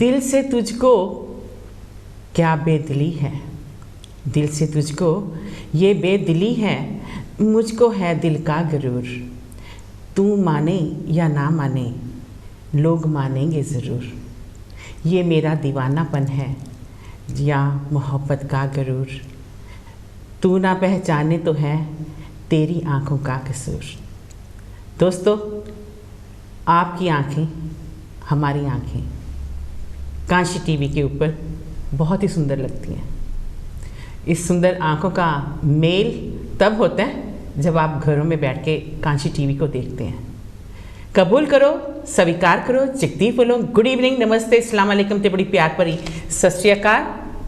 दिल से तुझको क्या बेदिली है, दिल से तुझको ये बेदिली है, मुझको है दिल का गरूर। तू माने या ना माने, लोग मानेंगे ज़रूर। ये मेरा दीवानापन है या मोहब्बत का गरूर। तू ना पहचाने तो है तेरी आँखों का कसूर। दोस्तों, आपकी आँखें हमारी आँखें कांशी टीवी के ऊपर बहुत ही सुंदर लगती हैं। इस सुंदर आँखों का मेल तब होता है जब आप घरों में बैठ के कांशी टीवी को देखते हैं। कबूल करो, स्वीकार करो, चिकती बोलो। गुड इवनिंग, नमस्ते, अस्सलाम वालेकुम ते बड़ी प्यार भरी सत श्री अकाल,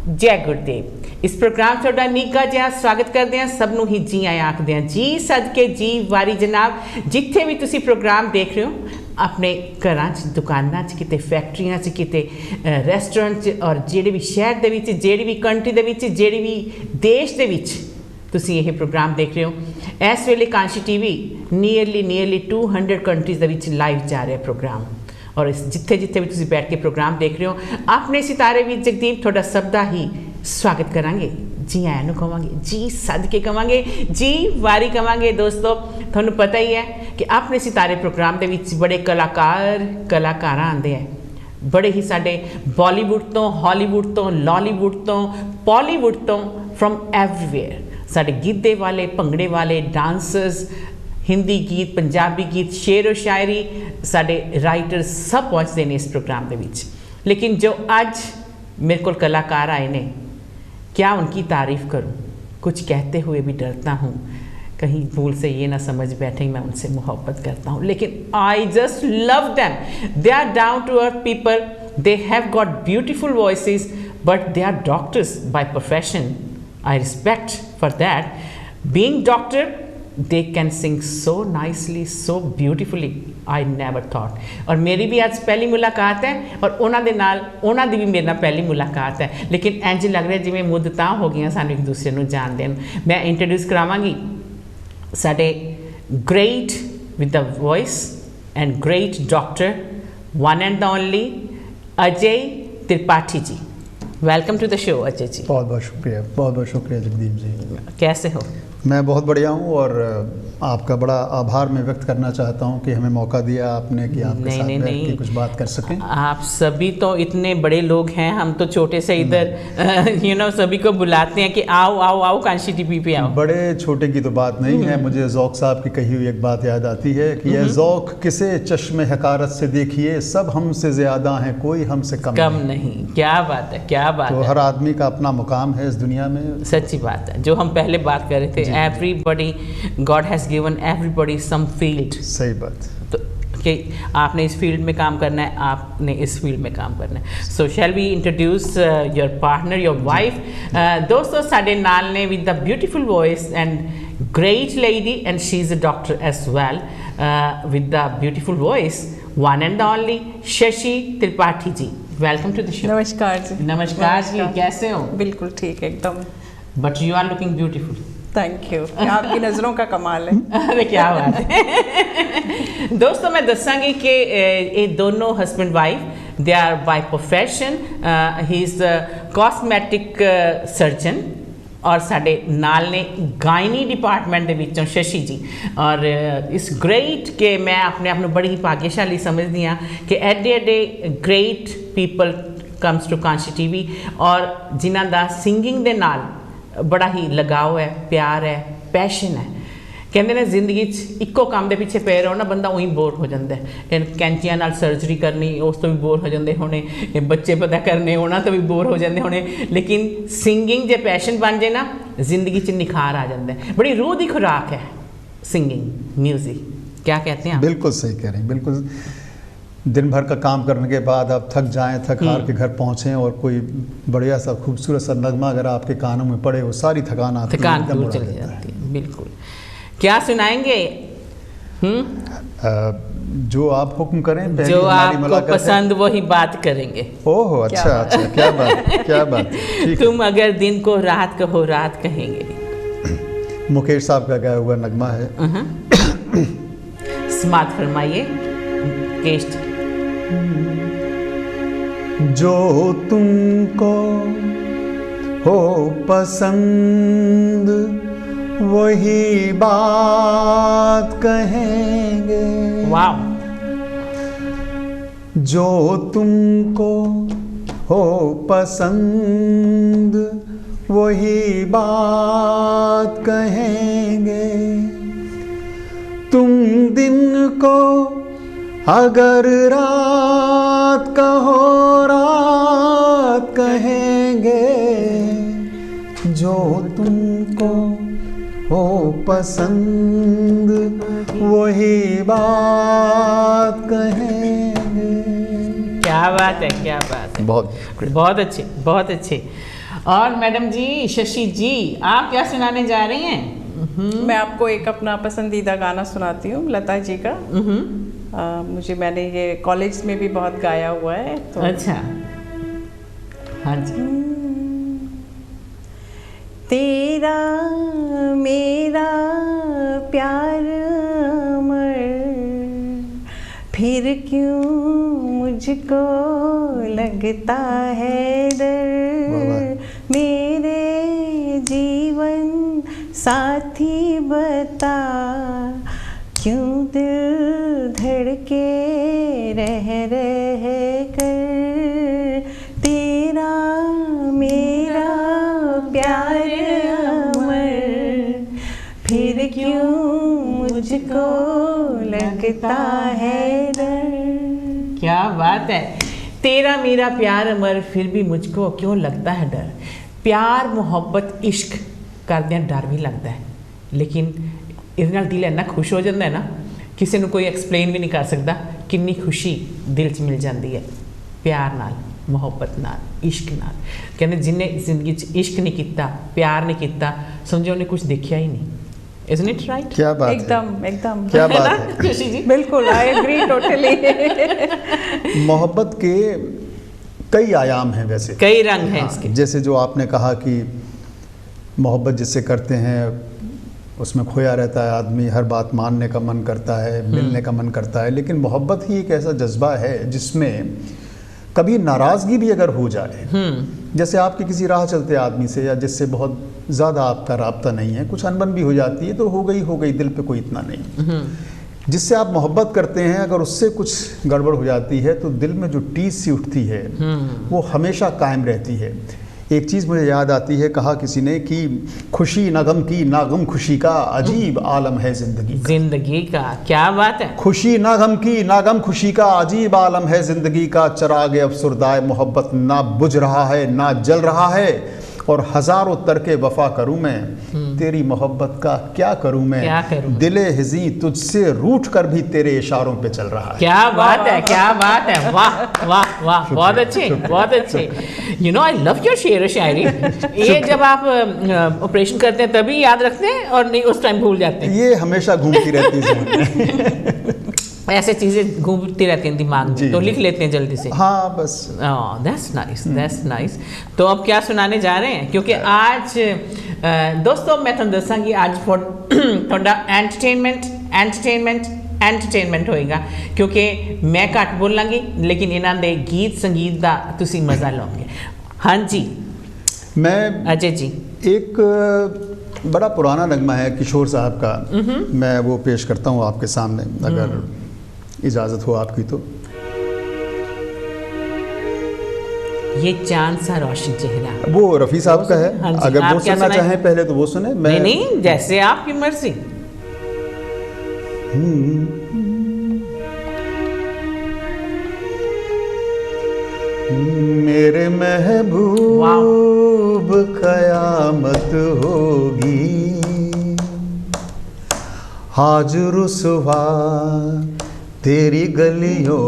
जय गुरुदेव। इस प्रोग्राम ਤੁਹਾਡਾ ਨਿੱਘਾ ਜਿਹਾ ਸਵਾਗਤ ਕਰਦੇ ਹਾਂ, ਸਭ ਨੂੰ ਹੀ ਜੀ ਆਇਆਂ ਆਖਦੇ ਹਾਂ। ਜੀ ਸਦਕੇ ਜੀ ਵਾਰੀ ਜਨਾਬ, ਜਿੱਥੇ ਵੀ ਤੁਸੀਂ ਪ੍ਰੋਗਰਾਮ ਦੇਖ ਰਹੇ ਹੋ, ਆਪਣੇ ਘਰਾਂ 'ਚ, ਦੁਕਾਨਾਂ 'ਚ, ਕਿਤੇ ਫੈਕਟਰੀਆਂ 'ਚ, ਕਿਤੇ ਰੈਸਟੋਰੈਂਟ 'ਚ, ਔਰ ਜਿਹੜੇ ਵੀ ਸ਼ਹਿਰ ਦੇ ਵਿੱਚ, ਜਿਹੜੀ ਵੀ ਕੰਟਰੀ ਦੇ ਵਿੱਚ, ਜਿਹੜੀ ਵੀ ਦੇਸ਼ ਦੇ ਵਿੱਚ ਤੁਸੀਂ ਇਹ ਪ੍ਰੋਗਰਾਮ ਦੇਖ ਰਹੇ ਹੋ। ਇਸ ਵੇਲੇ ਕਾਂਸ਼ੀ ਟੀਵੀ ਨੀਅਰਲੀ 200 ਕੰਟਰੀਜ਼ ਦੇ ਵਿੱਚ ਲਾਈਵ ਜਾ ਰਿਹਾ ਪ੍ਰੋਗਰਾਮ। ਔਰ ਇਸ ਜਿੱਥੇ ਜਿੱਥੇ ਵੀ ਤੁਸੀਂ ਬੈਠ ਕੇ ਪ੍ਰੋਗਰਾਮ ਦੇਖ ਰਹੇ ਹੋ, ਆਪਣੇ ਸਿਤਾਰੇ ਵਿੱਚ ਜਗਦੀਪ ਤੁਹਾਡਾ ਸਭ ਦਾ ਹੀ स्वागत करांगे। जी आया ਨੂੰ कहांगे, जी सदके कहांगे, जी वारी कहांगे। दोस्तों, ਤੁਹਾਨੂੰ पता ही है कि अपने सितारे प्रोग्राम ਦੇ ਵਿੱਚ बड़े कलाकारां आंदे है। बड़े ही साडे बॉलीवुड तो, हॉलीवुड तो, लॉलीवुड तो, पॉलीवुड तो, फ्रॉम एवरीवेयर साडे गिद्धे वाले, भंगड़े वाले, डांसर्स, हिंदी गीत, पंजाबी गीत, शेर व शायरी, साडे राइटर सब पहुँचते हैं इस प्रोग्राम ਦੇ ਵਿੱਚ। लेकिन जो आज मेरे को कलाकार आए ने, क्या उनकी तारीफ़ करूं, कुछ कहते हुए भी डरता हूं, कहीं भूल से ये ना समझ बैठे मैं उनसे मोहब्बत करता हूं। लेकिन I just love them. They are down to earth people, they have got beautiful voices, but they are doctors by profession. I respect for that. Being doctor, they can sing so nicely, so beautifully, I never thought। और मेरी भी आज पहली मुलाकात है और उन्होंने दी भी मेरे नाल पहली मुलाकात है। लेकिन इंज लग रहा जिवें मुद्दतां हो गई सानू एक दूसरे नूं जानदे नूं। मैं इंट्रोड्यूस करावांगी साडे great with the voice and great doctor, one and the only Ajay Tripathi ji. Welcome to the show Ajay ji. बहुत बहुत शुक्रिया, बहुत बहुत शुक्रिया जगदीप जी। कैसे हो? मैं बहुत बढ़िया हूँ और आपका बड़ा आभार मैं व्यक्त करना चाहता हूँ कि हमें मौका दिया आपने कि आपके साथ बैठ के कुछ बात कर सकें। आप सभी तो इतने बड़े लोग हैं, हम तो छोटे से इधर सभी को बुलाते हैं कि आओ आओ आओ कांशी टीवी पे आओ। बड़े छोटे की तो बात नहीं है। मुझे ज़ौक़ साहब की कही हुई एक बात याद आती है कि यह ज़ौक़ किसे चश्मे हकारत से देखिए, सब हमसे ज़्यादा हैं, कोई हमसे कम नहीं। क्या बात है, क्या बात तो है। हर आदमी का अपना मुकाम है इस दुनिया में। सच्ची बात है, जो हम पहले बात कर रहे थे, everybody, God has given everybody some field. सही बात। तो कि आपने इस फील्ड में काम करना है, आपने इस फील्ड में काम करना है। So shall we introduce your partner, your wife. दोस्तों, साडे नाल ने with the beautiful voice and great lady, and she is a doctor as well, with the beautiful voice, one and the only Shashi Tripathi ji. Welcome to the show. नमस्कार जी। नमस्कार जी, कैसे हो? बिल्कुल ठीक है, एकदम। But you are looking beautiful. Thank you, आपकी नज़रों का कमाल है। अरे क्या बात है। दोस्तों, मैं दसांगी कि ये दोनों husband wife, they are by profession, he is cosmetic surgeon, और साडे नाल ने गायनी डिपार्टमेंट दे विचों शशि जी। और इस ग्रेट के मैं अपने आप में बड़ी ही भाग्यशाली समझदी हाँ कि एडे great people comes to Kanshi TV, और जिन्हां दा सिंगिंग दे नाल बड़ा ही लगाव है, प्यार है, पैशन है। कहते हैं जिंदगी इक्को काम के पिछे पे रहो ना, बंदा उही बोर हो जाता है। कैंचियां नाल सर्जरी करनी, उस तो भी बोर हो जाते होने, बच्चे पैदा करने उन्होंने तो भी बोर हो जाते होने। लेकिन सिंगिंग जो पैशन बन जाए ना, जिंदगी च निखार आ जाता है। बड़ी रूह की खुराक है सिंगिंग, म्यूजिक। क्या कहते हैं? बिल्कुल सही कह रहे हैं, बिल्कुल। दिन भर का काम करने के बाद आप थक जाएं, थक हार के घर पहुँचें और कोई बढ़िया सा खूबसूरत सा नगमा अगर आपके कानों में पड़े, वो सारी थकान दूर चली जाती है। बिल्कुल। क्या सुनाएंगे? जो आप हुक्म करें, जो आपको पसंद वही बात करेंगे। ओह, अच्छा अच्छा, क्या बात, क्या बात। तुम अगर दिन को रात कहो, रात कहेंगे। मुकेश साहब का गाया हुआ नगमा है। समात फरमाइए। केस्ट जो तुमको हो पसंद वही बात कहेंगे। वाह। जो तुमको हो पसंद वही बात कहेंगे। तुम दिन को अगर रात कहो रात कहेंगे। जो तुमको हो पसंद वही बात कहेंगे। क्या बात है, क्या बात है, बहुत अच्छे, बहुत अच्छे। और मैडम जी, शशि जी, आप क्या सुनाने जा रही हैं? मैं आपको एक अपना पसंदीदा गाना सुनाती हूँ, लता जी का। मैंने ये कॉलेज में भी बहुत गाया हुआ है तो। अच्छा, हाँ जी। तेरा मेरा प्यार अमर, फिर क्यों मुझको लगता है डर। मेरे जीवन साथी बता, क्यों दिल धड़के रह कर। तेरा मेरा प्यार अमर, फिर क्यों मुझको लगता है डर। क्या बात है। तेरा मेरा प्यार अमर, फिर भी मुझको क्यों लगता है डर। प्यार मोहब्बत इश्क करदे डर भी लगता है, लेकिन इहदे नाल दिल इन्ना खुश हो जाता है ना, किसी को कोई एक्सप्लेन भी नहीं कर सकता कितनी खुशी दिल च मिल जाती है प्यार नाल, मोहब्बत नाल, इश्क नाल। कहते जिन्हें जिंदगी च इश्क नहीं किया, प्यार नहीं किया, समझो उन्हें कुछ देखा ही नहीं। Isn't it right? क्या बात एकदम है। एकदम क्या बात है खुशी जी? बिल्कुल, आई एग्री टोटली। मोहब्बत के कई आयाम हैं वैसे, कई रंग हैं इसके। जैसे जो आपने कहा कि मोहब्बत जिससे करते हैं उसमें खोया रहता है आदमी, हर बात मानने का मन करता है, मिलने का मन करता है। लेकिन मोहब्बत ही एक ऐसा जज्बा है जिसमें कभी नाराज़गी भी अगर हो जाए, जैसे आपके किसी राह चलते आदमी से या जिससे बहुत ज़्यादा आपका राब्ता नहीं है, कुछ अनबन भी हो जाती है, तो हो गई, दिल पे कोई इतना नहीं। जिससे आप मोहब्बत करते हैं, अगर उससे कुछ गड़बड़ हो जाती है तो दिल में जो टीस सी उठती है वो हमेशा कायम रहती है। एक चीज़ मुझे याद आती है, कहा किसी ने कि खुशी ना गम की ना गम खुशी का अजीब आलम है जिंदगी का। क्या बात है। खुशी ना गम की ना गम खुशी का अजीब आलम है जिंदगी का। चरागे अफसुरदाए मोहब्बत ना बुझ रहा है ना जल रहा है, और हजारों तरके वफा करूं मैं, तेरी मोहब्बत का क्या करूं मैं। क्या करूं? दिले हिज़ी तुझसे रूठ कर भी तेरे इशारों पे चल रहा है। क्या बात है, क्या बात है। वाह वाह वाह, बहुत अच्छे, बहुत अच्छे। You know, I love your शेर शायरी। ये जब आप ऑपरेशन करते हैं तभी याद रखते हैं और नहीं उस टाइम भूल जाते हैं? ये हमेशा घूमती रहती है। ऐसे चीजें घूमती रहती हैं दिमाग में, तो लिख लेते हैं जल्दी से। हाँ बस। That's nice, that's nice. तो अब क्या सुनाने जा रहे हैं? क्योंकि आज दोस्तों मैं तुम दसा कि आज थोड़ा एंटरटेनमेंट होएगा, क्योंकि मैं घट बोलांगी लेकिन इन्हां दे गीत संगीत का तुसी मजा लोगे। हाँ जी, मैं अजय जी, एक बड़ा पुराना नगमा है किशोर साहब का, मैं वो पेश करता हूँ आपके सामने, अगर इजाज़त हो आपकी तो। ये चांद सा रोशन चेहरा, वो रफ़ी साहब का है। हाँ जी, अगर आप वो क्या सुनना सुनाएं? चाहें पहले तो वो सुने। मैं नहीं, जैसे आपकी मर्जी। मेरे महबूब क़यामत होगी, आज रुसवा तेरी गलियों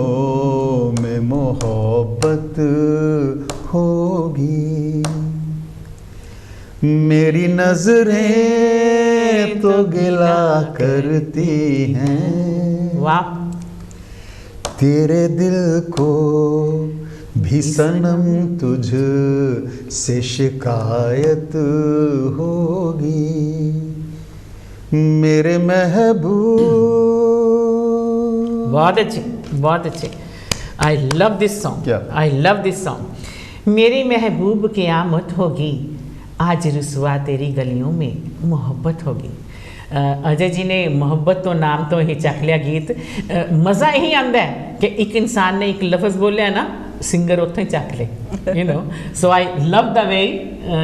में मोहब्बत होगी। मेरी नजरें तो गिला करती हैं, वाह, तेरे दिल को भी सनम तुझ से शिकायत होगी। मेरे महबूब। बहुत अच्छे, बहुत अच्छे। आई लव दिस सॉन्ग, क्या? I love this song. मेरी महबूब क़यामत होगी, आज रुसवा तेरी गलियों में मोहब्बत होगी। अजय जी ने मोहब्बत तो नाम तो ही चख लिया गीत। मज़ा यही आंदा है कि एक इंसान ने एक लफ्ज़ बोलिया ना, सिंगर उत्थे ही चख ले, you know. So I love the way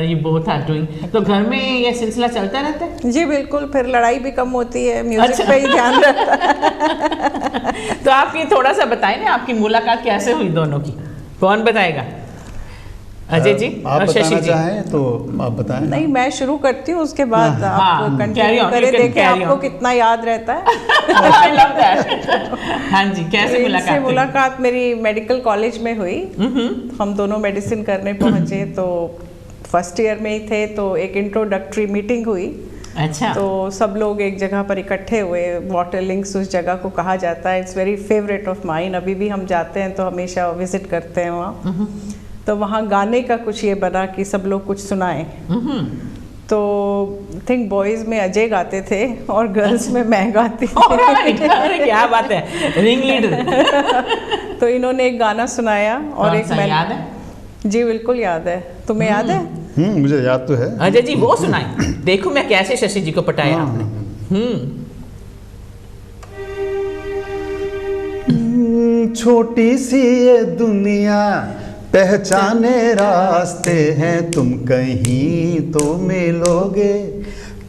you both are doing. तो घर में ये सिलसिला चलता रहता है? जी बिल्कुल, फिर लड़ाई भी कम होती है, म्यूजिक अच्छा। पे ही ध्यान रहता है। तो आप ये थोड़ा सा बताएं ना, आपकी मुलाकात कैसे हुई दोनों की? कौन बताएगा? अजय जी आप और शशि बताना जी? चाहें तो आप बताएं। नहीं, मैं शुरू करती हूँ, उसके बाद हाँ, आप carry कंटिन्यू on, करें, you can देखें carry आपको on. कितना याद रहता है। I love that. हाँ जी, कैसे इनसे मुलाकात हुई? मुलाकात मेरी मेडिकल कॉलेज में हुई। हम दोनों मेडिसिन करने पहुंचे, तो फर्स्ट ईयर में ही थे, तो एक इंट्रोडक्टरी मीटिंग हुई। अच्छा। तो सब लोग एक जगह पर इकट्ठे हुए। वाटर लिंक्स उस जगह को कहा जाता है। It's very favourite of mine. अभी भी हम जाते हैं तो हमेशा विजिट करते हैं वहाँ। तो वहाँ गाने का कुछ ये बना कि सब लोग कुछ सुनाएं। तो थिंक बॉयज़ में अजय गाते थे और गर्ल्स में मैं गाती थी। अरे क्या बात है, रिंग लीडर। तो इन्होंने एक गाना सुनाया और एक मैं याद है? जी बिल्कुल याद है। तुम्हें याद है? मुझे याद तो है। अजय जी वो सुनाए, देखो मैं कैसे शशि जी को पटाया आपने। छोटी सी ये दुनिया, पहचाने रास्ते हैं, तुम कहीं तो मिलोगे,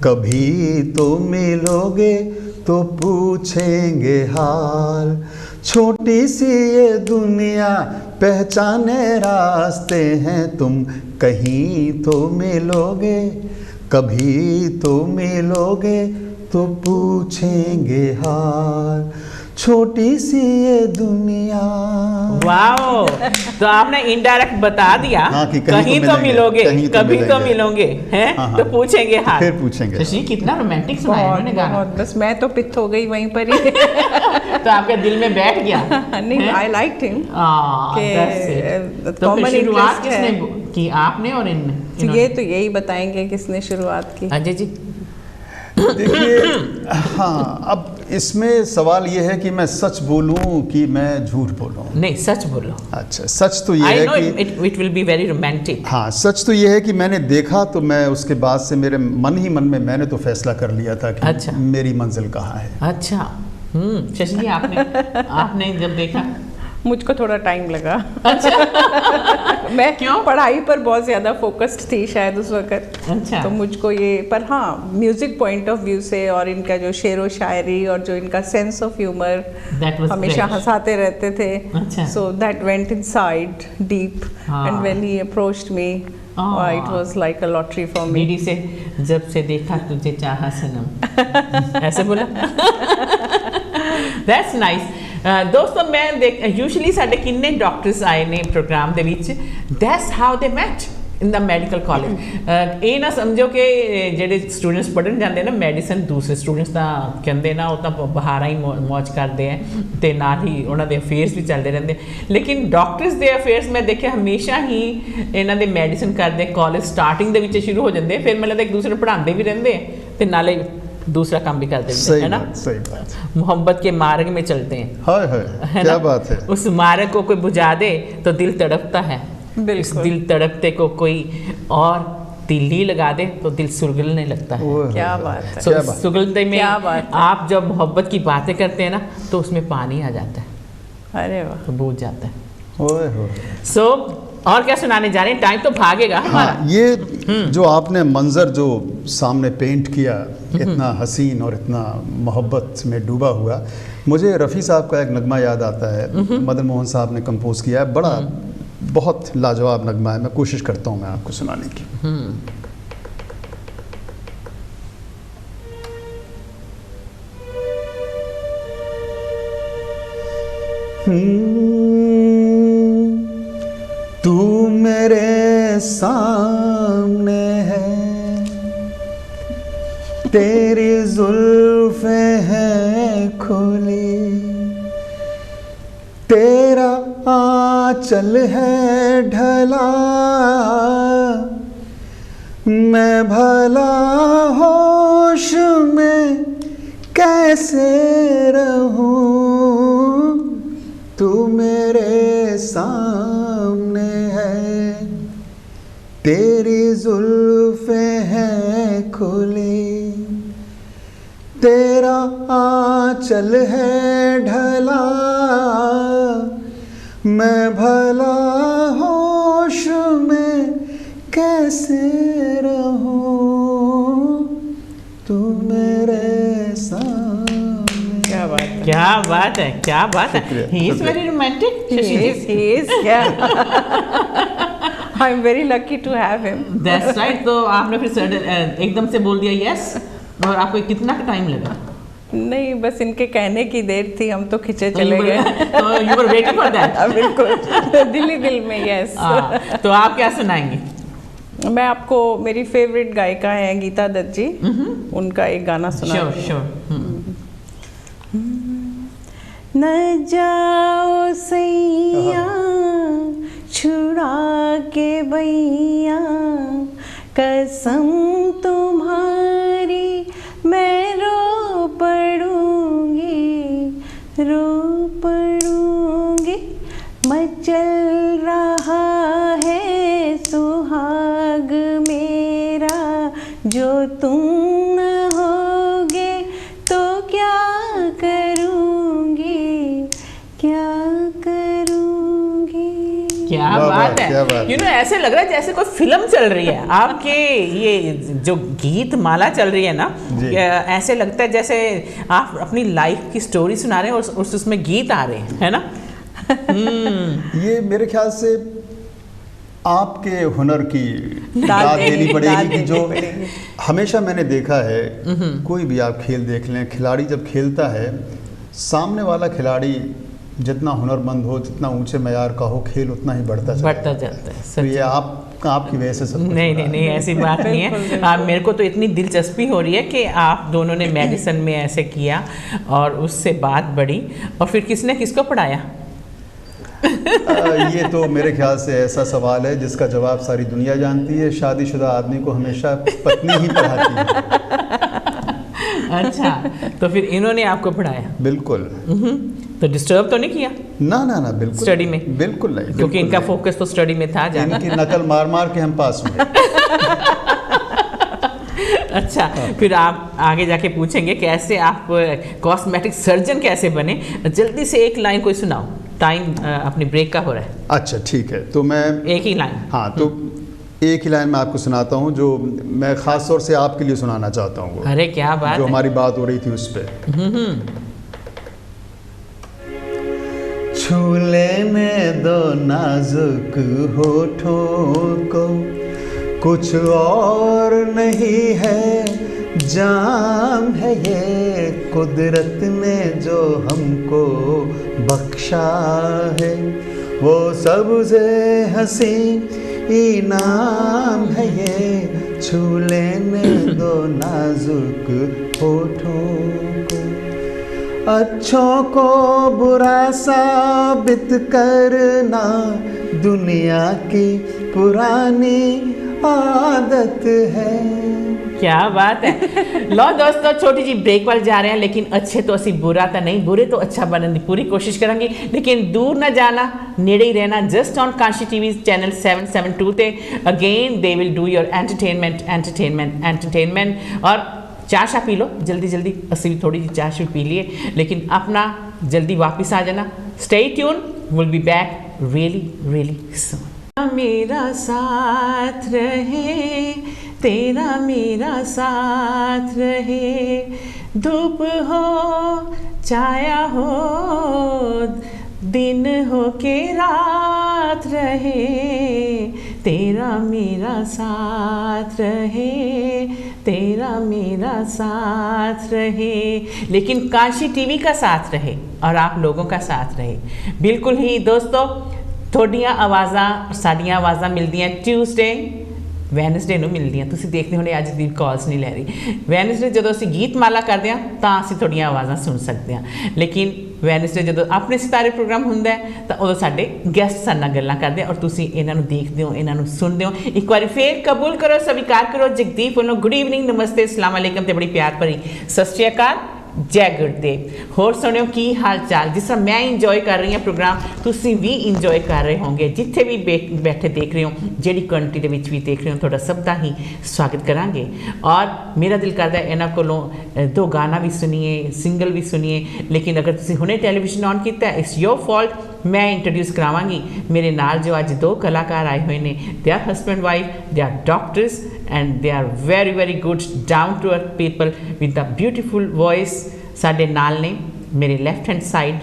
कभी तो मिलोगे, तो पूछेंगे हाल। छोटी सी ये दुनिया, पहचाने रास्ते हैं, तुम कहीं तो मिलोगे, कभी तो मिलोगे, तो पूछेंगे हाल। छोटी सी ये दुनिया। वाओ, तो आपने इनडायरेक्ट बता दिया। हाँ, कि कहीं तो मिलोगे, कभी तो मिलोगे, हैं? हाँ, तो पूछेंगे हाल। फिर पूछेंगे। शशि कितना रोमांटिक सुनाया इन्होंने गाना। बहुत, बस मैं तो पित हो गई वहीं पर ही। तो आपके दिल में बैठ गया। नहीं, आई लाइक्ड हिम। तो फिर शुरुआत किसने की, आपने और इन्होंने? ये तो यही बताएंगे किसने शुरुआत की। अजय जी। देखिए, हाँ, अब इसमें सवाल ये है कि मैं सच बोलूं कि मैं झूठ बोलूं। नहीं, सच बोलो। अच्छा, सच तो ये है कि it will be very romantic. हाँ, सच तो ये है कि मैंने देखा, तो मैं उसके बाद से मेरे मन ही मन में मैंने तो फैसला कर लिया था कि अच्छा। मेरी मंजिल कहाँ है। अच्छा। शशि जी, आपने जब देखा? मुझको थोड़ा टाइम लगा। अच्छा। मैं क्यों? पढ़ाई पर बहुत ज़्यादा फोकस्ड थी शायद उस वक्त। अच्छा। तो मुझको ये, पर हाँ, म्यूजिक पॉइंट ऑफ व्यू से और इनका जो शेर व शायरी और जो इनका सेंस ऑफ ह्यूमर, हमेशा हंसाते रहते थे। अच्छा। So that went inside deep, and when he approached me, it was like a lottery for me. बीडी से जब से देखा तुझे चाहा सनम, ऐसे बोला। That's nice. दोस्तों, मैं यूजुअली साडे किन्ने डॉक्टर्स आए ने प्रोग्राम दे विच, that's how they met in the medical college. ये ना समझो कि जेडे स्टूडेंट्स पढ़न जाते ना मेडिसिन, दूसरे स्टूडेंट्स का कहते ना, वो तो बहारा ही मौज करते हैं, तो नाल ही उन्होंने अफेयर्स भी चलते रहते। लेकिन डॉक्टर्स के अफेयर्स मैं देखे हमेशा ही इन्हों के मेडिसिन करते, कॉलेज स्टार्टिंग के शुरू हो जाते, फिर मतलब एक दूसरे पढ़ाते भी रहते हैं, तो नाले दूसरा काम भी कर देते हैं, है ना? सही बात। मोहब्बत के मार्ग में चलते हैं। हाय हाय, क्या बात है। उस मार्ग को कोई बुझा दे तो दिल तड़पता है। इस दिल तड़पते को कोई और तिल्ली लगा दे तो दिल सुलगने लगता है। क्या बात है। So, सुगलते में आप जब मोहब्बत की बातें करते हैं ना, तो उसमें पानी आ जाता है। अरे वाह, तो बूझ जाता है। ओए हो। सो और क्या सुनाने जा रहे हैं? टाइम तो भागेगा हमारा। हाँ, ये जो आपने मंजर जो सामने पेंट किया, इतना हसीन और इतना मोहब्बत में डूबा हुआ, मुझे रफ़ी साहब का एक नगमा याद आता है, मदन मोहन साहब ने कंपोज किया है, बड़ा बहुत लाजवाब नगमा है। मैं कोशिश करता हूँ मैं आपको सुनाने की। तू मेरे सामने है, तेरी जुल्फे हैं खुली, तेरा आंचल है ढला, मैं भला होश में कैसे रहूं, तू मेरे सामने है, तेरी जुल्फें हैं खुली, तेरा आंचल है ढला, मैं भला होश में कैसे रहूं, तू मेरे सामने। क्या बात है, क्या बात है, क्या बात है। शुक्रिया, ही इज शुक्रिया। Very romantic. he is yeah I'm very lucky to have him. That's right. तो आपने फिर sudden, एकदम से बोल दिया यस, और आपको कितना टाइम लगा? नहीं, बस इनके कहने की देर थी, हम तो खिंचे चले गए। तो you were waiting for that. बिल्कुल, दिल्ली दिल में यस। तो आप क्या सुनाएंगे? मैं आपको, मेरी फेवरेट गायिका है गीता दत्त जी, उनका एक गाना सुना। Sure sure. न जाओ सैया छुड़ा के बैया, कसम तुम्हारी मैं रो पड़ूंगी, रो पड़ूंगी। मचल रहा है सुहाग मेरा, जो तुम न होगे तो क्या करूंगी, क्या करूंगी। क्या वाह, बात क्या है। बात यू नो ऐसे लग रहा है जैसे कोई फिल्म चल रही है। आपके ये जो गीत माला चल रही है ना, जी। ऐसे लगता है जैसे आप अपनी लाइफ की स्टोरी सुना रहे हैं और उसमें गीत आ रहे हैं, है ना? ये मेरे ख्याल से आपके हुनर की दाद दाद देनी दाद पड़ेगी कि जो देनी पड़ेगी। हमेशा मैंने देखा है, कोई भी आप खेल देख लें, खिलाड़ी जब खेलता है, सामने वाला खिलाड़ी जितना हुनरमंद हो, जितना ऊंचे मयार का हो, खेल उतना ही बढ़ता बढ़ता जाएगा। जाता है। तो ये सच। आपकी वजह से सब कुछ नहीं हो रहा नहीं है। नहीं, ऐसी बात नहीं है। मेरे को तो इतनी दिलचस्पी हो रही है कि आप दोनों ने मेडिसिन में ऐसे किया और उससे बात बढ़ी, और फिर किसने किसको पढ़ाया? ये तो मेरे ख्याल से ऐसा सवाल है जिसका जवाब सारी दुनिया जानती है। शादीशुदा आदमी को हमेशा पत्नी ही पढ़ाती है। अच्छा, तो फिर इन्होंने आपको पढ़ाया? बिल्कुल। तो डिस्टर्ब तो नहीं किया ना ना ना, बिल्कुल स्टडी में? बिल्कुल नहीं, क्योंकि बिल्कुल इनका नहीं। फोकस तो स्टडी में था जाना। इनकी नकल मार मार के हम पास हुए। अच्छा, फिर आप आगे जाके पूछेंगे कैसे आप कॉस्मेटिक सर्जन कैसे बने। जल्दी से एक लाइन कोई सुनाओ, टाइम अपनी ब्रेक का हो रहा है। अच्छा ठीक है, तो मैं एक ही लाइन। हाँ, तो एक ही लाइन मैं आपको सुनाता हूँ जो मैं ख़ास तौर से आपके लिए सुनाना चाहता हूँ। अरे क्या बात जो है। हमारी बात हो रही थी उस पर। छू लेने दो नाजुक होठों को, कुछ और नहीं है जाम है ये कुदरत ने जो हमको बख्शा है, वो सबसे हंसी इनाम है ये, छू लेने दो नाजुक होठों को। अच्छों को बुरा साबित करना दुनिया की पुरानी आदत है। क्या बात है। लो दोस्तों, छोटी जी ब्रेक पर जा रहे हैं, लेकिन अच्छे तो असी बुरा तो नहीं, बुरे तो अच्छा बनने की पूरी कोशिश करेंगे। लेकिन दूर ना जाना, नेड़े ही रहना, just on Kashi TV channel 772 ते again they will do your entertainment entertainment entertainment. और चाय शा पी लो जल्दी जल्दी, असी भी थोड़ी जी चाय शू पी लिए, लेकिन अपना जल्दी वापस आ जाना। Stay tune, will be back really really सून। मेरा साथ रहे, तेरा मेरा साथ रहे, धूप हो छाया हो, दिन हो के रात रहे, तेरा मेरा साथ रहे, तेरा मेरा साथ रहे। लेकिन काशी टीवी का साथ रहे और आप लोगों का साथ रहे। बिल्कुल ही दोस्तों, थोड़ियां आवाज़ां साड़ियां आवाज़ां मिलदियां ट्यूसडे ਵੈਨਸਡੇ ਨੂੰ ਮਿਲਦੀਆਂ। ਤੁਸੀਂ ਦੇਖਦੇ ਹੋਣੇ ਅੱਜ ਦੀ ਕਾਲਸ ਨਹੀਂ ਲੈ ਰਹੀ। ਵੈਨਸਡੇ ਜਦੋਂ ਅਸੀਂ ਗੀਤ ਮਾਲਾ ਕਰਦੇ ਹਾਂ ਤਾਂ ਅਸੀਂ ਤੁਹਾਡੀਆਂ ਆਵਾਜ਼ਾਂ ਸੁਣ ਸਕਦੇ ਹਾਂ, ਲੇਕਿਨ ਵੈਨਸਡੇ ਜਦੋਂ ਆਪਣੇ ਸਿਤਾਰੇ ਪ੍ਰੋਗਰਾਮ ਹੁੰਦਾ ਤਾਂ ਉਦੋਂ ਸਾਡੇ ਗੈਸਟ ਸਾਡੇ ਨਾਲ ਗੱਲਾਂ ਕਰਦੇ ਔਰ ਤੁਸੀਂ ਇਹਨਾਂ ਨੂੰ ਦੇਖਦੇ ਹੋ, ਇਹਨਾਂ ਨੂੰ ਸੁਣਦੇ ਹੋ। ਇੱਕ ਵਾਰੀ ਫੇਰ ਕਬੂਲ ਕਰੋ, ਸਵੀਕਾਰ ਕਰੋ। ਜਗਦੀਪ ਵੱਲੋਂ ਗੁੱਡ ਈਵਨਿੰਗ, ਨਮਸਤੇ, ਅਸਲਾਮ ਅਲੈਕਮ ਤੇ ਬੜੀ ਪਿਆਰ ਭਰੀ ਸਤਿ ਸ਼੍ਰੀ ਅਕਾਲ। जय गुरुदेव। होर सुनियो की हाल चाल। जिस तरह मैं इंजॉय कर रही हूँ प्रोग्राम, तुसी भी इंजॉय कर रहे होंगे जिथे भी बैठे देख रहे हो, ਜਿਹੜੀ ਕੰਟਰੀ ਦੇ ਵਿੱਚ ਵੀ ਦੇਖ ਰਹੇ ਹੋ, ਤੁਹਾਡਾ ਸਭ ਦਾ ਹੀ स्वागत करांगे। और मेरा दिल करता है इन्हों को दो गाना भी सुनिए, सिंगल भी सुनिए, लेकिन अगर तुसी हुणे टैलीविजन ऑन किया है, इट्स योर फॉल्ट। मैं इंट्रोड्यूस करावांगी मेरे नाल जो अज दो कलाकार आए हुए ने। They are husband wife, they are doctors and they are very very good down to earth people with the beautiful voice. साडे नाल ने मेरे left hand side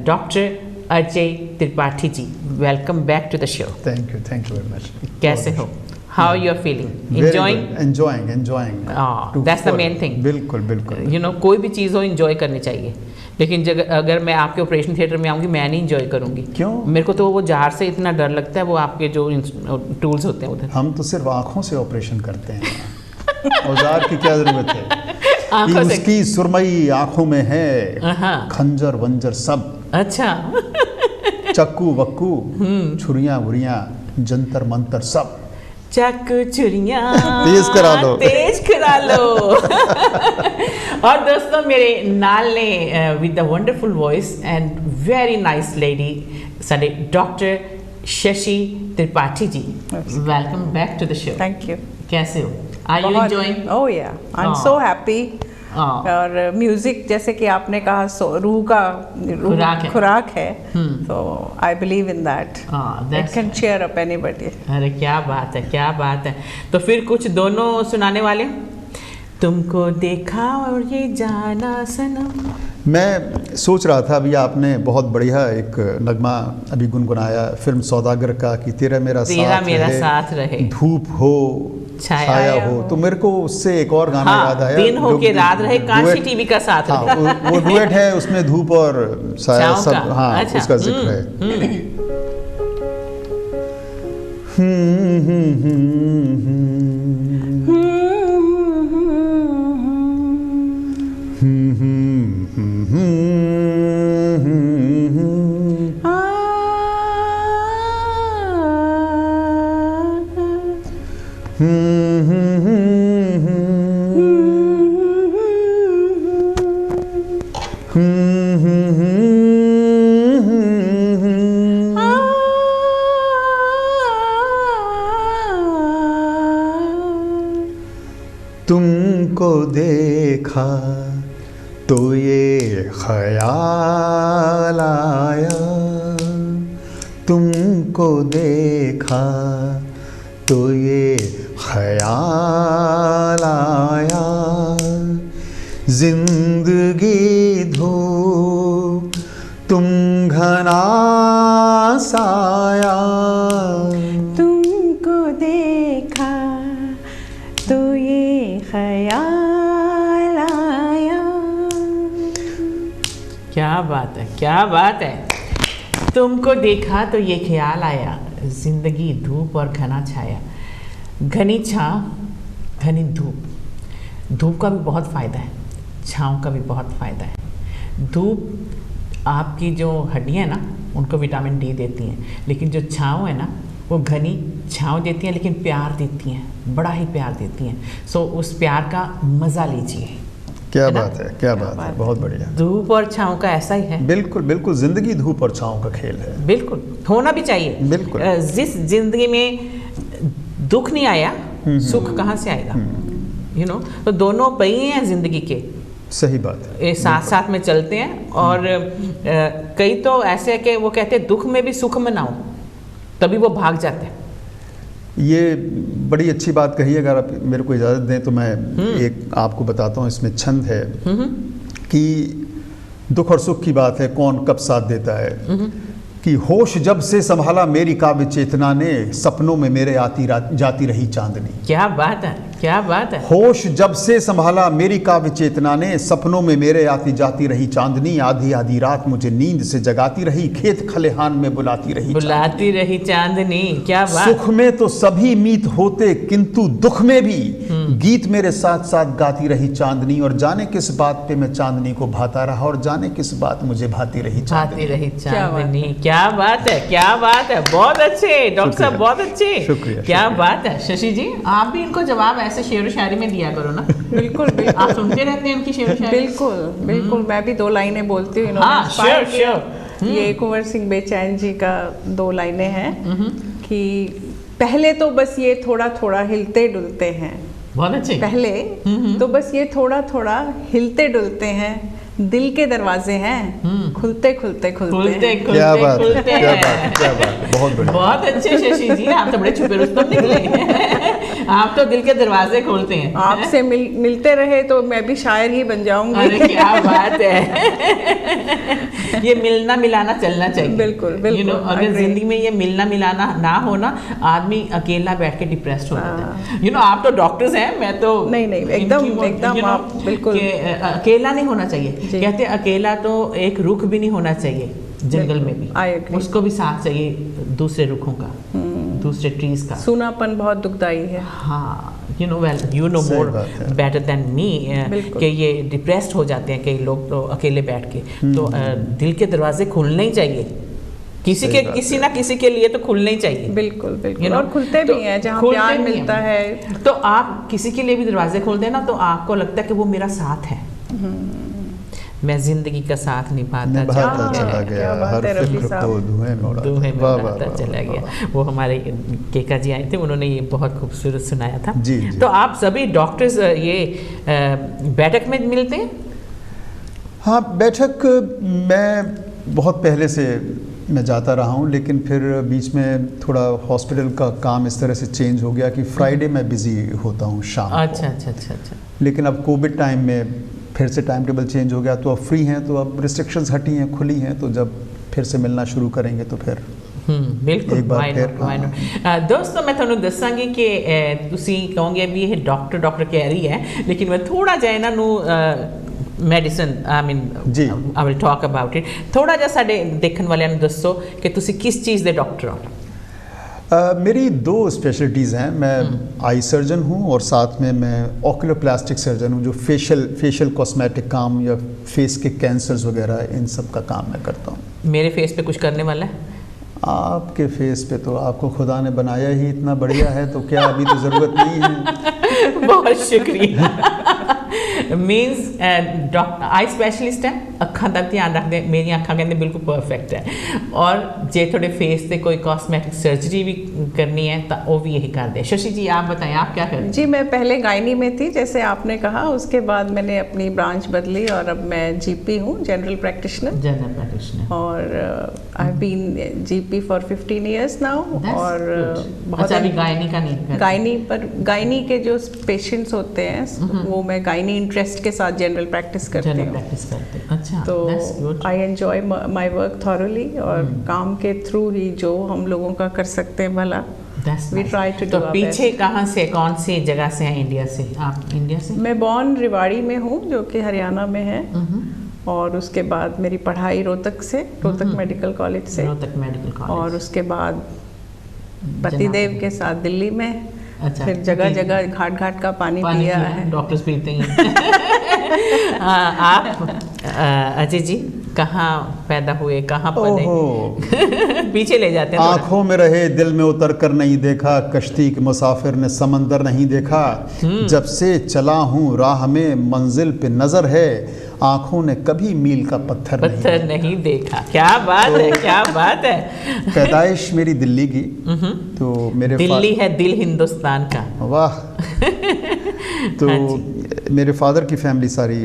doctor Ajay Tripathi ji. Welcome back to the show. Thank you very much. कैसे हो? How are you feeling? Enjoying? Enjoying. That's the main thing. बिल्कुल। You know, कोई भी चीज़ हो enjoy करनी चाहिए। लेकिन अगर मैं आपके ऑपरेशन थिएटर में आऊँगी, मैं नहीं enjoy करूँगी। क्यों? मेरे को तो वो जार से इतना डर लगता है, वो आपके जो टूल्स होते हैं उधर। हम तो सिर्फ आँखों से ऑपरेशन करते हैं। औजार की क्या जरूरत है? कि उसकी सुरमई आँखों में है, खंजर वंजर सब। अच्छा। चक्कू वक्कू, छुरियाँ वुरियाँ, जंतर मंतर सब। चाकू छुरियाँ तेज करा लो। और दोस्तों मेरे नाल ने with the wonderful voice and very nice lady साडे doctor Shashi Tripathi ji. Welcome back to the show. Thank you. कैसे हो? Are you enjoying? Oh yeah, I am so happy. और म्यूजिक जैसे कि आपने कहा रूह का खुराक है, तो I believe in that it can cheer up anybody. अरे क्या बात है, क्या बात है। तो फिर कुछ दोनों सुनाने वाले। तुमको देखा और ये जाना सनम। मैं सोच रहा था अभी आपने बहुत बढ़िया एक नगमा अभी गुनगुनाया फिल्म सौदागर का कि तेरा मेरा साथ रहे, धूप हो छाया हो। तो मेरे को उससे एक और गाना याद आया, दिन हो के रात रहे, कांशी टीवी का साथ रहे। वो डुएट है, उसमें धूप और छाया सब, हाँ अच्छा। उसका जिक्र है। तुमको देखा तो ये ख्याल आया, तुमको देखा तो ये ख्याल आया, जिंदगी धूप तुम घना साया, तुमको देखा तो ये ख्याल आया। क्या बात है, क्या बात है। तुमको देखा तो ये ख्याल आया, जिंदगी धूप और घना छाया। घनी छाँव घनी धूप। धूप का भी बहुत फ़ायदा है, छाँव का भी बहुत फ़ायदा है। धूप आपकी जो हड्डियाँ हैं ना, उनको विटामिन डी देती हैं, लेकिन जो छाँव है ना, वो घनी छाँव देती हैं, लेकिन प्यार देती हैं, बड़ा ही प्यार देती हैं। सो उस प्यार का मज़ा लीजिए। क्या बात है, क्या बात है, बहुत बढ़िया। धूप और छाँव का ऐसा ही है। बिल्कुल बिल्कुल, जिंदगी धूप और छाँव का खेल है। बिल्कुल, होना भी चाहिए। बिल्कुल। जिस जिंदगी में दुख नहीं आया, सुख कहाँ से आएगा? यू नो, तो दोनों पहिए हैं जिंदगी के। सही बात है। ये साथ साथ में चलते हैं। और कई तो ऐसे है कि वो कहते हैं दुख में भी सुख मनाओ, तभी वो भाग जाते हैं। ये बड़ी अच्छी बात कही है। अगर आप मेरे को इजाज़त दें तो मैं एक आपको बताता हूँ, इसमें छंद है कि दुख और सुख की बात है, कौन कब साथ देता है। कि होश जब से संभाला मेरी काव्य चेतना ने, सपनों में मेरे आती जाती रही चांदनी। क्या बात है, क्या बात है। होश जब से संभाला मेरी काव्य चेतना ने, सपनों में मेरे आती जाती रही चांदनी। आधी आधी रात मुझे नींद से जगाती रही, खेत खलिहान में बुलाती रही चांदनी। क्या बात। सुख में तो सभी मीत होते, किंतु दुख में भी गीत मेरे साथ साथ गाती रही चांदनी। और जाने किस बात पे मैं चांदनी को भाता रहा, और जाने किस बात मुझे भाती रही चांदनी। क्या बात है, क्या बात है। बहुत अच्छे डॉक्टर साहब, बहुत अच्छे। शुक्रिया। क्या बात है। शशि जी, आप भी इनको जवाब ऐसे शेर व शायरी में दिया करो ना। बिल्कुल बिल्कुल। आप सुनते रहते हैं उनकी शेर व शायरी? बिल्कुल बिल्कुल, मैं भी 2 लाइनें बोलती हूँ। हाँ, श्योर श्योर। ये कुंवर सिंह बेचैन जी का 2 लाइनें हैं कि पहले तो बस ये थोड़ा थोड़ा हिलते डुलते हैं। बहुत अच्छे। पहले तो बस ये थोड़ा थोड़ा हिलते डुलते हैं, दिल के दरवाजे हैं खुलते खुलते खुलते हैं। क्या बात, क्या बात, क्या बात, बहुत बढ़िया। बहुत अच्छे शशि जी, आप तो बड़े छुपे रुस्तम निकले। आप तो दिल के दरवाजे खोलते हैं। आपसे मिलते रहे तो मैं भी शायर ही बन जाऊंगी। अरे क्या बात है। ये मिलना मिलाना चलना चाहिए। बिल्कुल बिल्कुल। अगर जिंदगी में ये मिलना मिलाना ना हो ना, आदमी अकेला बैठ के डिप्रेस्ड हो जाता है। आप तो डॉक्टर्स हैं, मैं तो नहीं एकदम आप बिल्कुल अकेला नहीं होना चाहिए। कहते हैं अकेला तो एक रुख भी नहीं होना चाहिए जंगल में भी, उसको भी साथ चाहिए दूसरे रुखों का, दूसरे ट्रीज का। सूनापन बहुत दुखदाई है। हाँ, you know more better than me कि ये डिप्रेस्ड हो जाते हैं कई लोग तो अकेले बैठ के। तो दिल के दरवाजे खुलने ही चाहिए, किसी ना किसी के लिए तो खुलने ही चाहिए। बिल्कुल बिल्कुल। और खुलते भी हैं जहाँ प्यार मिलता है। तो आप किसी के लिए भी दरवाजे खोल देना तो आपको लगता है कि वो मेरा साथ है, मैं जिंदगी का साथ निभाता चला गया, हर फिक्र को धुएं में उड़ाता चला गया। वो हमारे केका जी आए थे, उन्होंने ये बहुत खूबसूरत सुनाया था। जी। तो आप सभी डॉक्टर्स ये बैठक में मिलते हैं? हाँ, बैठक मैं बहुत पहले से मैं जाता रहा हूँ, लेकिन फिर बीच में थोड़ा हॉस्पिटल का काम इस तरह से चेंज हो गया कि फ्राइडे में बिजी होता हूँ शाम को। अच्छा। लेकिन अब कोविड टाइम में फिर से टाइम टेबल चेंज हो गया, तो अब फ्री हैं, तो अब रिस्ट्रिक्शंस हटी हैं, खुली हैं, तो जब फिर से मिलना शुरू करेंगे तो फिर बिल्कुल। दोस्तों मैं ਤੁਹਾਨੂੰ ਦੱਸਾਂਗੀ ਕਿ ਤੁਸੀਂ ਕਹੋਗੇ ਵੀ ਇਹ ਡਾਕਟਰ ਕਹਿ ਰਹੀ ਹੈ, लेकिन मैं थोड़ा ਜਿਹਾ ਇਹਨਾਂ ਨੂੰ medicine I will talk about it, ਥੋੜਾ ਜਿਹਾ ਸਾਡੇ ਦੇਖਣ ਵਾਲਿਆਂ ਨੂੰ ਦੱਸੋ ਕਿ ਤੁਸੀਂ ਕਿਸ ਚੀਜ਼ ਦੇ ਡਾਕਟਰ ਹੋ। मेरी 2 स्पेशलिटीज़ हैं। मैं आई सर्जन हूँ और साथ में मैं ऑक्यूलोप्लास्टिक सर्जन हूँ, जो फेशियल कॉस्मेटिक काम या फेस के कैंसर्स वगैरह इन सब का काम मैं करता हूँ। मेरे फेस पे कुछ करने वाला है? आपके फेस पे तो आपको खुदा ने बनाया ही इतना बढ़िया है, तो क्या अभी तो ज़रूरत नहीं है। बहुत शुक्रिया। मीनस डॉक्टर आई स्पैशलिस्ट है, ਅੱਖਾਂ ਦਾ ਧਿਆਨ ਰੱਖਦੇ। ਮੇਰੀਆਂ ਅੱਖਾਂ ਕਹਿੰਦੇ ਬਿਲਕੁਲ ਪਰਫੈਕਟ ਹੈ, और ਜੇ ਤੁਹਾਡੇ फेस पे कोई कॉस्मेटिक सर्जरी भी करनी है तो वो भी यही कर दे। शशि जी आप बताएं, आप क्या करते हैं? जी, मैं पहले गायनी में थी जैसे आपने कहा, उसके बाद मैंने अपनी ब्रांच बदली और अब मैं जीपी हूँ, जनरल प्रैक्टिशनर। और I have been GP for 15 years now. और बहुत अभी गायनी का नहीं, गायनी के जो पेशेंट्स होते हैं वो मैं गायनी इंटरेस्ट के साथ जनरल प्रैक्टिस करती हूँ। तो I enjoy my work thoroughly, और काम के थ्रू ही जो हम लोगों का कर सकते हैं भला वी ट्राई टू डू। पीछे कहाँ से, कौन सी जगह से हैं? इंडिया से? आप इंडिया से? मैं बॉर्न रेवाड़ी में हूँ जो कि हरियाणा में है, और उसके बाद मेरी पढ़ाई रोहतक से, रोहतक मेडिकल कॉलेज से, और उसके बाद पतिदेव के साथ दिल्ली में। अच्छा, फिर जगह जगह घाट घाट का पानी पिया है, डॉक्टर्स पीते हैं। आप अजय जी कहाँ पैदा हुए, कहाँ पले? पीछे ले जाते हैं। आंखों में रहे दिल में उतर कर नहीं देखा, कश्ती के मुसाफिर ने समंदर नहीं देखा, जब से चला हूँ राह में मंजिल पे नजर है, आंखों ने कभी मील का पत्थर नहीं देखा। क्या बात है, क्या बात है। पैदाइश मेरी दिल्ली की, तो मेरे दिल्ली है दिल हिंदुस्तान का। वाह। तो मेरे फादर की फैमिली सारी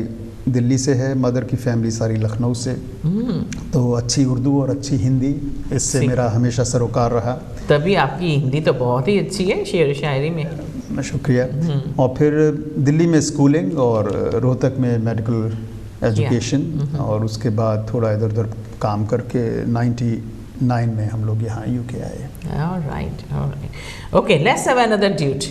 दिल्ली से है, मदर की फैमिली सारी लखनऊ से। तो अच्छी उर्दू और अच्छी हिंदी, इससे मेरा हमेशा सरोकार रहा। तभी आपकी हिंदी तो बहुत ही अच्छी है शेर शायरी में। शुक्रिया। और फिर दिल्ली में स्कूलिंग और रोहतक में मेडिकल एजुकेशन, और उसके बाद थोड़ा इधर उधर काम करके 99 में हम लोग यहाँ यूके आए। Alright. Okay, let's have another duet.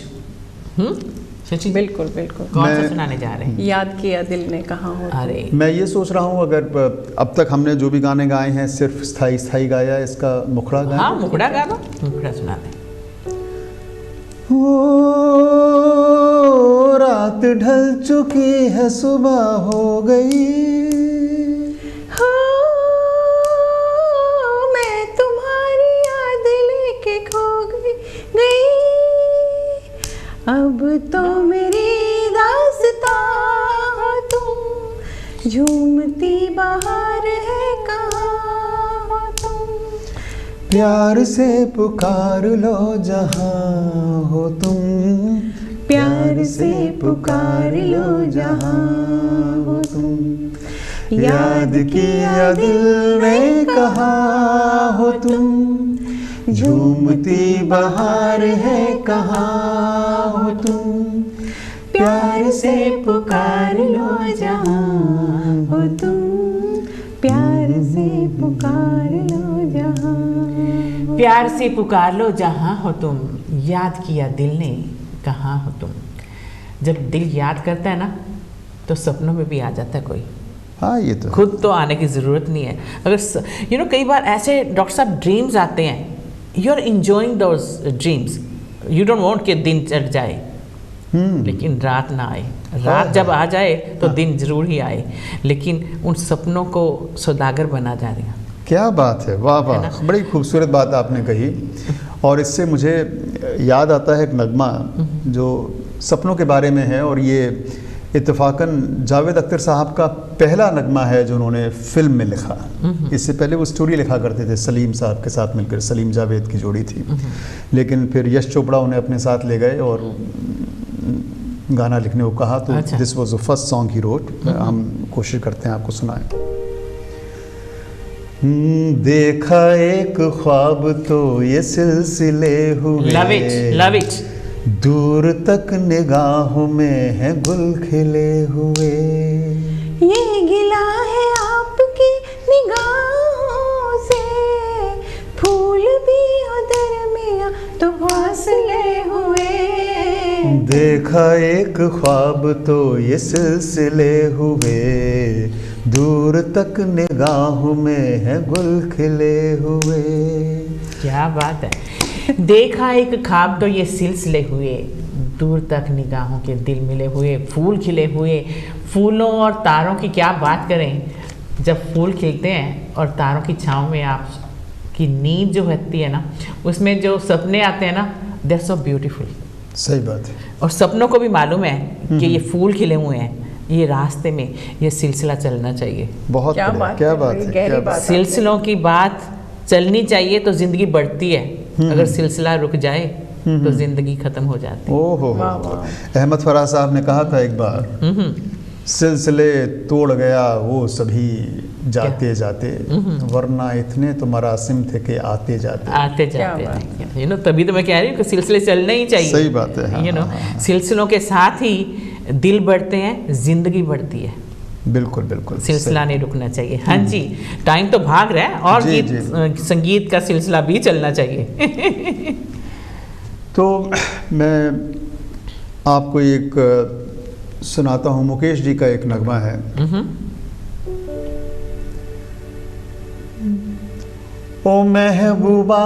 बिल्कुल बिल्कुल। कौन सा सुनाने जा रहे हैं? याद किया दिल ने कहा हो। अरे मैं ये सोच रहा हूँ, अगर अब तक हमने जो भी गाने गाए हैं सिर्फ स्थाई गाया, इसका मुखड़ा गाया। हाँ, मुखड़ा गा दो, मुखड़ा सुना दे। रात ढल चुकी है, सुबह हो गई, मैं तुम्हारी याद लेके खो गई, अब अब तो मेरी दास्तां हो तुम, झूमती बहार है कहाँ हो तुम। प्यार से पुकार लो जहाँ हो तुम, प्यार से पुकार लो जहाँ हो तुम। याद किया दिल ने कहाँ हो तुम, झूमती बहार है कहाँ हो तुम। प्यार से पुकार लो जहाँ हो तुम, प्यार से पुकार लो जहाँ। प्यार से पुकार लो जहाँ हो तुम, याद किया दिल ने कहाँ हो तुम। जब दिल याद करता है ना तो सपनों में भी आ जाता है कोई। हाँ ये तो खुद तो आने की ज़रूरत नहीं है। अगर कई बार ऐसे डॉक्टर साहब ड्रीम्स आते हैं, you are enjoying those dreams, you don't want कि दिन चढ़ जाए लेकिन रात ना आए। रात जब आ जाए तो दिन जरूर ही आए, लेकिन उन सपनों को सौदागर बना जा रही है। क्या बात है, वाह वाह, बड़ी खूबसूरत बात आपने कही। और इससे मुझे याद आता है एक नगमा जो सपनों के बारे में है, और ये इत्तेफाकन जावेद अख्तर साहब का पहला नगमा है जो उन्होंने फिल्म में लिखा। इससे पहले वो स्टोरी लिखा करते थे सलीम साहब के साथ मिलकर, सलीम जावेद की जोड़ी थी। लेकिन फिर यश चोपड़ा उन्हें अपने साथ ले गए और गाना लिखने को कहा, तो this was the first song he wrote. हम कोशिश करते हैं आपको सुनाएं। देखा एक ख्वाब तो ये सिलसिले हुए, लव इट, लव इट। दूर तक निगाहों में है गुल खिले हुए। ये गिला है आपकी निगाहों से, फूल भी उधर में तो फासले हुए। देखा एक ख्वाब तो ये सिलसिले हुए, दूर तक निगाहों में है गुल खिले हुए। क्या बात है। देखा एक ख्वाब तो ये सिलसिले हुए, दूर तक निगाहों के दिल मिले हुए, फूल खिले हुए। फूलों और तारों की क्या बात करें, जब फूल खिलते हैं और तारों की छाँव में आपकी नींद जो होती है ना, उसमें जो सपने आते हैं ना, दे आर सो ब्यूटीफुल। सही बात है। और सपनों को भी मालूम है कि ये फूल खिले हुए हैं, ये रास्ते में ये सिलसिला चलना चाहिए। बहुत क्या बढ़िया, बात क्या है, बात बड़ी है, गहरी क्या बात बात। सिलसिलों की बात चलनी चाहिए तो जिंदगी बढ़ती है, अगर सिलसिला रुक जाए तो जिंदगी खत्म हो जाती है। ओहो, वाह, वाह। अहमद फराज साहब ने कहा था एक बार, सिलसिले तोड़ गया वो सभी जाते जाते, वरना इतने तो मरासिम थे कि आते जाते आते जाते। यू नो, तभी तो मैं कह रही हूँ कि सिलसिले चलने ही चाहिए। सही बात है। हाँ, यू नो, हाँ। सिलसिलों के साथ ही दिल बढ़ते हैं, जिंदगी बढ़ती है। बिल्कुल बिल्कुल, सिलसिला नहीं रुकना चाहिए। हाँ जी, टाइम तो भाग रहा है और जी, गीत संगीत का सिलसिला भी चलना चाहिए। तो मैं आपको एक सुनाता हूँ, मुकेश जी का एक नगमा है। ओ महबूबा,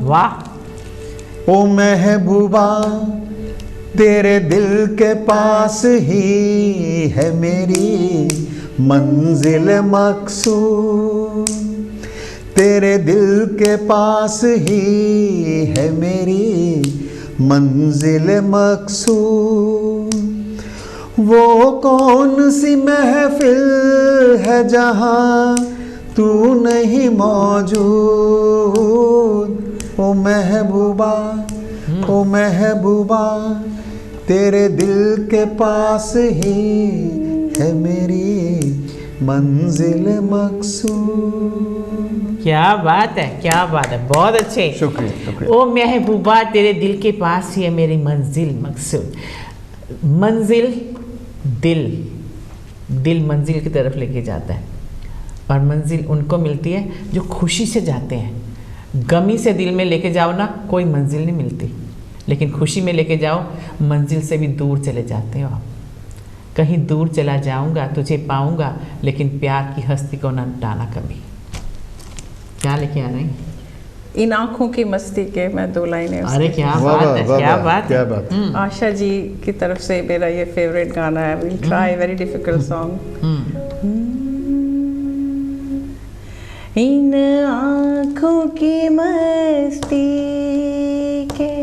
वाह। ओ महबूबा, तेरे दिल के पास ही है मेरी मंजिल मकसूद, तेरे दिल के पास ही है मेरी मंजिल मकसूद। वो कौन सी महफिल है जहाँ तू नहीं मौजूद। ओ महबूबा, ओ महबूबा, तेरे दिल के पास ही है मेरी मंजिल मकसूद। क्या बात है, क्या बात है, बहुत अच्छे। शुक्रिया, शुक्रिया। ओ महबूबा, तेरे दिल के पास ही है मेरी मंजिल मकसूद। मंजिल, दिल मंजिल की तरफ लेके जाता है, और मंजिल उनको मिलती है जो खुशी से जाते हैं। गमी से दिल में लेके जाओ ना, कोई मंजिल नहीं मिलती, लेकिन खुशी में लेके जाओ, मंजिल से भी दूर चले जाते हो आप। कहीं दूर चला जाऊंगा, तुझे पाऊंगा, लेकिन प्यार की हस्ती को ना डाला कभी। क्या लेके आ रहे हैं? इन आँखों की मस्ती के मैं दो लाइनें। अरे क्या बात है, क्या बात क्या है। बात। आशा जी की तरफ से मेरा ये फेवरेट गाना है। Will try, very difficult song. इन आँखों की मस्ती के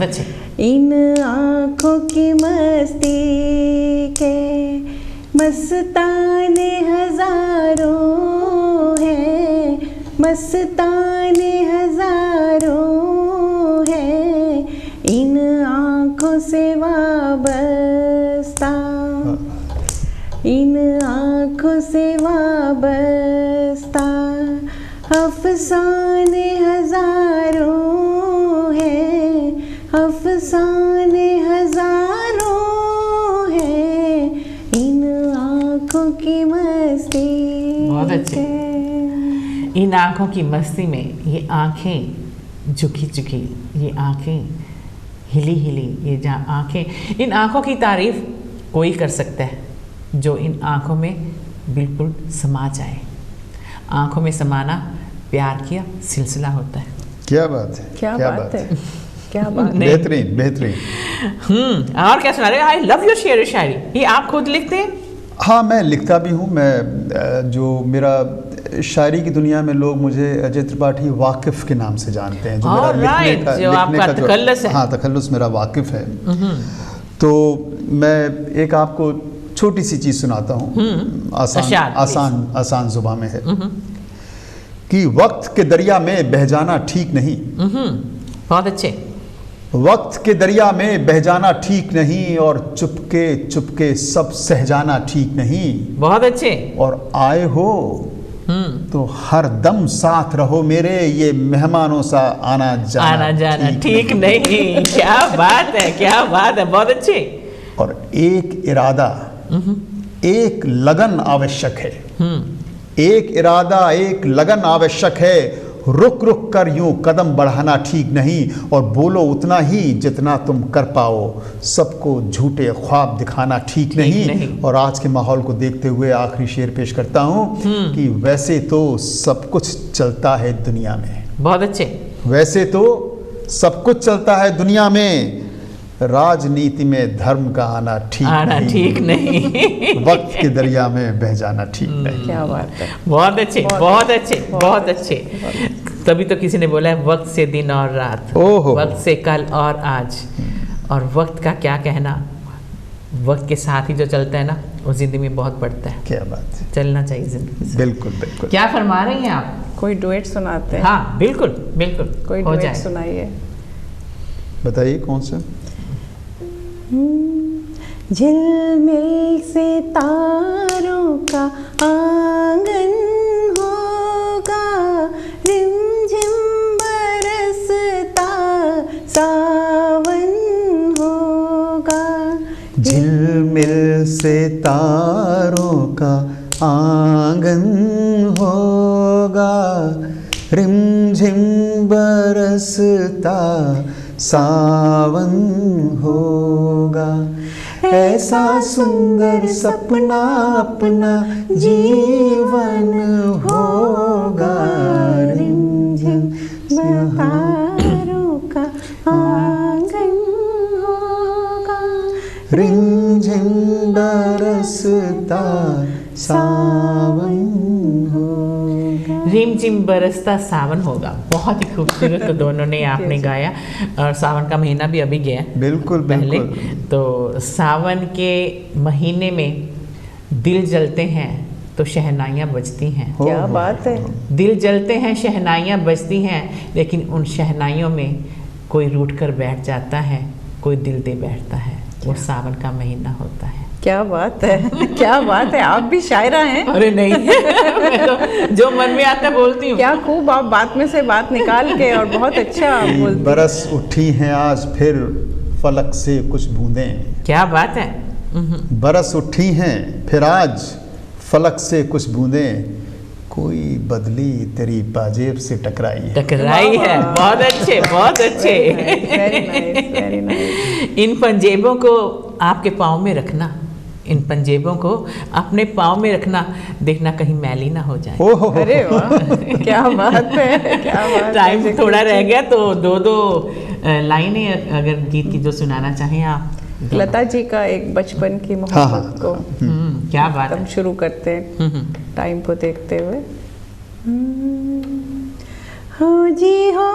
बहुत अच्छे। इन आँखों की मस्ती के मस्ताने हजारों हैं, मस्ताने हजारों हैं, इन आँखों से वाबस्ता, इन आँखों से वाबस्ता अफसाने हजारों हैं, अफसाने हजारों हैं, इन आँखों की मस्ती। बहुत अच्छे। इन आँखों की मस्ती में ये आँखें झुकी झुकी, ये आँखें हिली हिली, ये जहाँ आँखें, इन आँखों की तारीफ कोई कर सकता है जो इन आँखों में बिल्कुल समा जाए। आँखों में समाना प्यार का सिलसिला होता है। क्या बात है, क्या बात है, क्या बात है। बेहतरीन बेहतरीन। और क्या सुना रहे? आई लव योर शेर शायरी, ये आप खुद लिखते हैं? हाँ, मैं लिखता भी हूँ। मैं जो मेरा शायरी की दुनिया में लोग मुझे अजय त्रिपाठी वाकिफ़ के नाम से जानते हैं, जो मेरा लिखने का तखल्लुस है। हाँ, तखल्लुस मेरा वाकिफ़ है। तो मैं एक आपको छोटी सी चीज़ सुनाता हूँ, आसान ज़ुबान में है कि वक्त के दरिया में बह जाना ठीक नहीं। बहुत अच्छे। वक्त के दरिया में बह जाना ठीक नहीं, और चुपके चुपके सब सह जाना ठीक नहीं। बहुत अच्छे। और आए हो तो हर दम साथ रहो मेरे, ये मेहमानों सा आना जाना ठीक नहीं। क्या बात है, क्या बात है, बहुत अच्छे। और एक इरादा, एक लगन आवश्यक है, एक इरादा, एक लगन आवश्यक है, रुक रुक कर यूं कदम बढ़ाना ठीक नहीं, और बोलो उतना ही जितना तुम कर पाओ, सबको झूठे ख्वाब दिखाना ठीक नहीं। और आज के माहौल को देखते हुए आखिरी शेर पेश करता हूँ कि वैसे तो सब कुछ चलता है दुनिया में। बहुत अच्छे। वैसे तो सब कुछ चलता है दुनिया में, राजनीति में धर्म का आना ठीक नहीं। वक्त के दरिया में बह जाना ठीक नहीं। क्या बात है। बहुत अच्छे, बहुत अच्छे, बहुत अच्छे। तभी तो किसी ने बोला है वक्त से दिन और रात, वक्त से कल और आज, और वक्त का क्या कहना, वक्त के साथ ही जो चलता है ना वो जिंदगी में बहुत बढ़ता है। क्या बात है, चलना चाहिए जिंदगी से। बिल्कुल बिल्कुल। क्या फरमा रही हैं आप? कोई डुएट सुनाते हैं? हाँ बिल्कुल बिल्कुल, कोई डुएट सुनाइए। बताइए कौन सा? झिलमिल से तारों का आंगन होगा, रिमझिम बरसता सावन होगा। झिलमिल से तारों का आंगन होगा, रिमझिम बरसता सावन होगा। ऐसा सुंदर सपना अपना जीवन होगा, रिमझिम तारों का आंगन होगा, रिमझिम बरसता सावन होगा। रिमझिम बरसता सावन होगा। बहुत ही खूबसूरत तो दोनों ने आपने गाया, और सावन का महीना भी अभी गया बिल्कुल पहले। बिल्कुल। तो सावन के महीने में दिल जलते हैं तो शहनाइयाँ बजती हैं। क्या बात है। दिल जलते हैं, शहनाइयाँ बजती हैं, लेकिन उन शहनाइयों में कोई रूठ कर बैठ जाता है, कोई दिल दे बैठता है। वो सावन का महीना होता है। क्या बात है, क्या बात है। आप भी शायरा हैं? अरे नहीं मैं तो जो मन में आता बोलती हूँ। क्या खूब आप बात में से बात निकाल के, और बहुत अच्छा आप बोलती। बरस उठी हैं आज फिर फलक से कुछ बूंदें। क्या बात है। बरस उठी हैं फिर आज फलक से कुछ बूंदें, कोई बदली तेरी पाजेब से टकराई है। बहुत अच्छे, बहुत अच्छे। Very nice, very nice. इन पंजेबों को आपके पाँव में रखना, इन पंजेबों को अपने पाँव में रखना, देखना कहीं मैली ना हो जाए। अरे वाह, क्या बात है, क्या बात। टाइम थोड़ा रह गया तो दो लाइनें अगर गीत की जो सुनाना चाहें आप। लता जी का एक बचपन की मोहब्बत को क्या बात हम शुरू करते हैं टाइम को देखते हुए। हो जी हो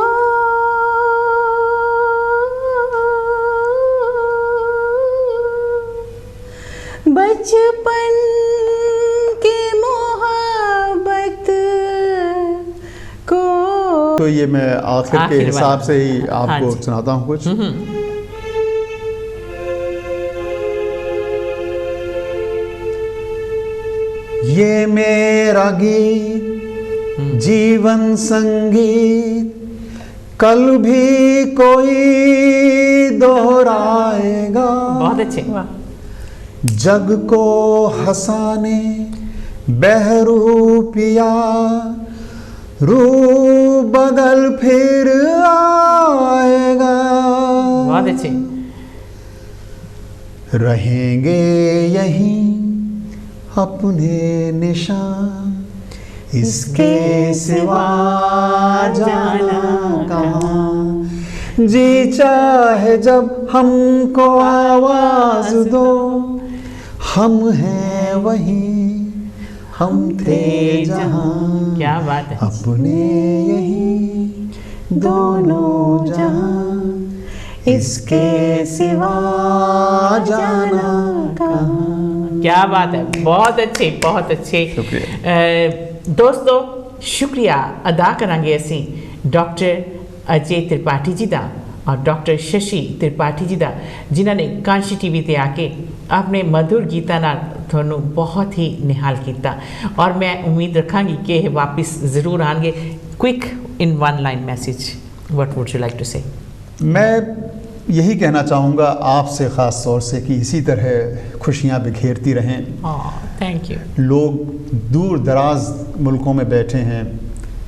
बचपन की मोहब्बत को। तो ये मैं आखिर के आखिर हिसाब वाला। से ही हाँ आपको जी। सुनाता हूँ कुछ। ये मेरा गीत जीवन संगीत कल भी कोई दोहराएगा। बहुत अच्छे। जग को हंसाने बहरू पिया रू बदल फिर आएगा। बहुत अच्छे। रहेंगे यहीं अपने निशान, इसके सिवा जाना कहाँ। जी चाहे जब हमको आवाज दो, हम हैं वहीं हम थे जहाँ। क्या बात है। अपने यहीं दोनों जहाँ, इसके सिवा जाना कहाँ। क्या बात है, बहुत अच्छे बहुत अच्छे। दोस्तों शुक्रिया अदा करांगे असी डॉक्टर अजय त्रिपाठी जी का और डॉक्टर शशि त्रिपाठी जी का, जिन्होंने कांशी टीवी ते आके अपने मधुर गीतां नाल थोनू बहुत ही निहाल किया। और मैं उम्मीद रखांगी कि वापस ज़रूर आएंगे। Quick in one line message, what would you like to say? मैं यही कहना चाहूँगा आपसे ख़ास तौर से कि इसी तरह खुशियाँ बिखेरती रहें। Thank you. लोग दूर दराज मुल्कों में बैठे हैं,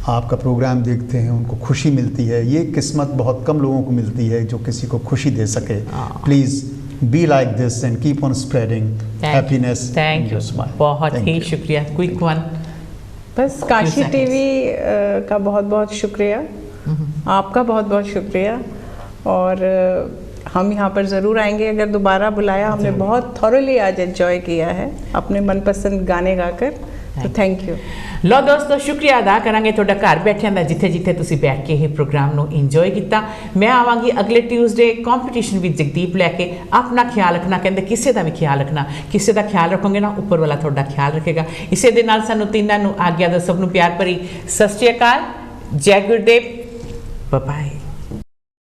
आपका प्रोग्राम देखते हैं, उनको खुशी मिलती है। ये किस्मत बहुत कम लोगों को मिलती है जो किसी को खुशी दे सके। Please be like this and keep on spreading happiness. Thank you, बहुत ही शुक्रिया। Quick one. बस काशी टीवी का बहुत बहुत शुक्रिया, आपका बहुत बहुत शुक्रिया। और हम यहाँ पर ज़रूर आएंगे अगर दोबारा बुलाया। हमने बहुत थॉरली आज एंजॉय किया है अपने मनपसंद गाने गाकर, तो थैंक यू। लो दोस्तों शुक्रिया अदा करांगे तुहाडा घर बैठिया दा, जिथे जिथे तुसी बैठ के ये प्रोग्राम नो इंजॉय किया। मैं आवांगी अगले ट्यूसडे कॉम्पीटिशन विद जगदीप लैके। अपना ख्याल रखना, कहते किसी का भी ख्याल रखना, किसी का ख्याल रखोगे ना उपर वाला तुहाडा ख्याल रखेगा। इसे दे नाल सानू तीनां नू आग्या दो। सबनू प्यार भरी सत श्री अकाल, जय गुरुदेव, बाय बाय।